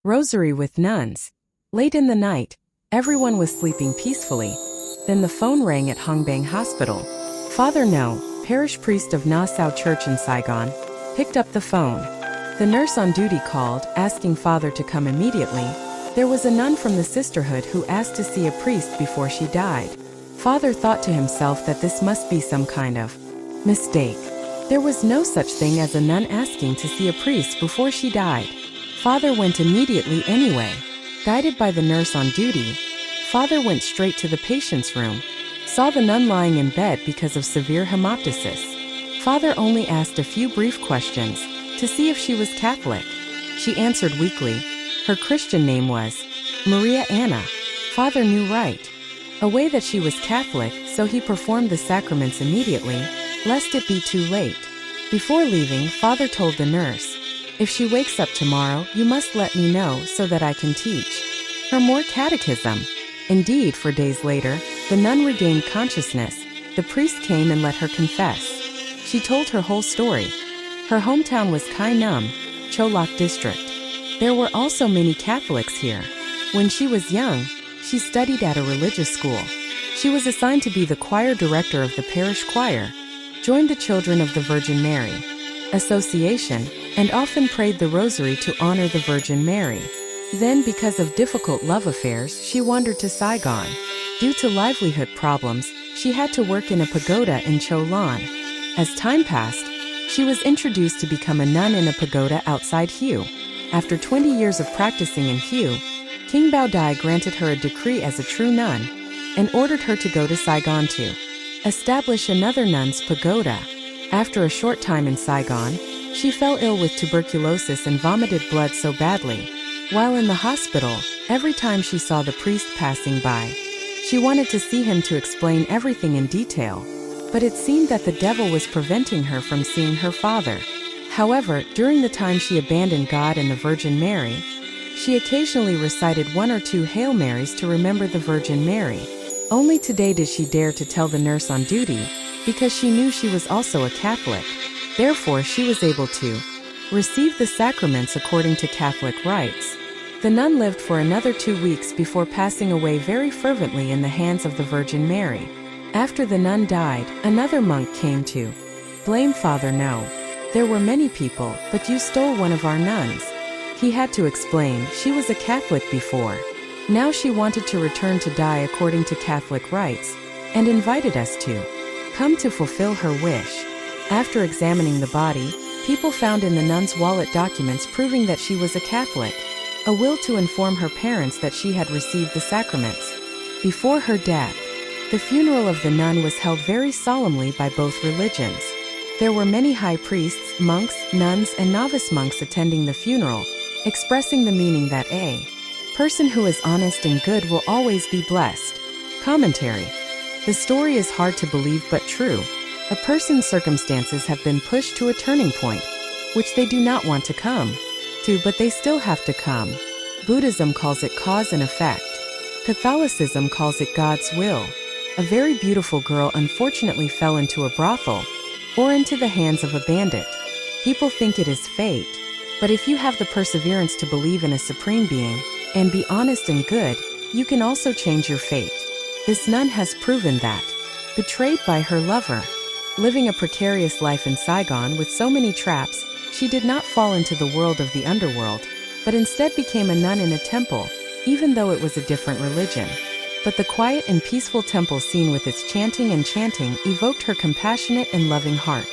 Rosary with nuns. Late in the night, everyone was sleeping peacefully. Then the phone rang at Hongbang Hospital. Father No, parish priest of Nassau Church in Saigon, picked up the phone. The nurse on duty called, asking Father to come immediately. There was a nun from the sisterhood who asked to see a priest before she died. Father thought to himself that this must be some kind of mistake. There was no such thing as a nun asking to see a priest before she died. Father went immediately anyway. Guided by the nurse on duty, Father went straight to the patient's room, saw the nun lying in bed because of severe hemoptysis. Father only asked a few brief questions to see if she was Catholic. She answered weakly. Her Christian name was Maria Anna. Father knew right away that she was Catholic, so he performed the sacraments immediately, lest it be too late. Before leaving, Father told the nurse, "If she wakes up tomorrow, you must let me know so that I can teach her more catechism." Indeed, 4 days later, the nun regained consciousness. The priest came and let her confess. She told her whole story. Her hometown was Kai Num, Cholak district. There were also many Catholics here. When she was young, she studied at a religious school. She was assigned to be the choir director of the parish choir, joined the Children of the Virgin Mary Association, and often prayed the Rosary to honor the Virgin Mary. Then, because of difficult love affairs, she wandered to Saigon. Due to livelihood problems, she had to work in a pagoda in Cho Lan. As time passed, she was introduced to become a nun in a pagoda outside Hue. After 20 years of practicing in Hue, King Bao Dai granted her a decree as a true nun and ordered her to go to Saigon to establish another nun's pagoda. After a short time in Saigon, she fell ill with tuberculosis and vomited blood so badly. While in the hospital, every time she saw the priest passing by, she wanted to see him to explain everything in detail. But it seemed that the devil was preventing her from seeing her father. However, during the time she abandoned God and the Virgin Mary, she occasionally recited 1 or 2 Hail Marys to remember the Virgin Mary. Only today did she dare to tell the nurse on duty, because she knew she was also a Catholic. Therefore, she was able to receive the sacraments according to Catholic rites. The nun lived for another 2 weeks before passing away very fervently in the hands of the Virgin Mary. After the nun died, another monk came to blame Father No. "There were many people, but you stole one of our nuns." He had to explain she was a Catholic before. Now she wanted to return to die according to Catholic rites, and invited us to come to fulfill her wish. After examining the body, people found in the nun's wallet documents proving that she was a Catholic, a will to inform her parents that she had received the sacraments. Before her death, the funeral of the nun was held very solemnly by both religions. There were many high priests, monks, nuns, and novice monks attending the funeral, expressing the meaning that a person who is honest and good will always be blessed. Commentary. The story is hard to believe but true. A person's circumstances have been pushed to a turning point, which they do not want to come to, but they still have to come. Buddhism calls it cause and effect. Catholicism calls it God's will. A very beautiful girl unfortunately fell into a brothel, or into the hands of a bandit. People think it is fate, but if you have the perseverance to believe in a supreme being, and be honest and good, you can also change your fate. This nun has proven that. Betrayed by her lover, living a precarious life in Saigon with so many traps, she did not fall into the world of the underworld, but instead became a nun in a temple, even though it was a different religion. But the quiet and peaceful temple scene with its chanting and chanting evoked her compassionate and loving heart.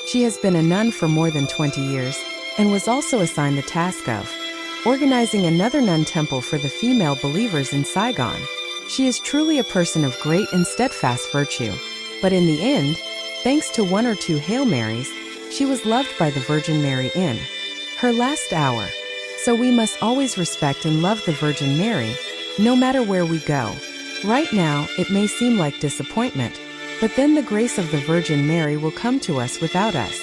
She has been a nun for more than 20 years, and was also assigned the task of organizing another nun temple for the female believers in Saigon. She is truly a person of great and steadfast virtue. But in the end, thanks to 1 or 2 Hail Marys, she was loved by the Virgin Mary in her last hour. So we must always respect and love the Virgin Mary, no matter where we go. Right now, it may seem like disappointment, but then the grace of the Virgin Mary will come to us without us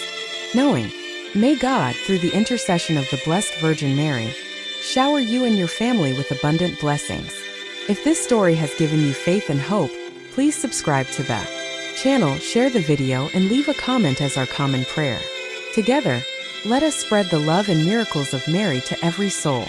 knowing. May God, through the intercession of the Blessed Virgin Mary, shower you and your family with abundant blessings. If this story has given you faith and hope, please subscribe to the channel, share the video, and leave a comment as our common prayer. Together, let us spread the love and miracles of Mary to every soul.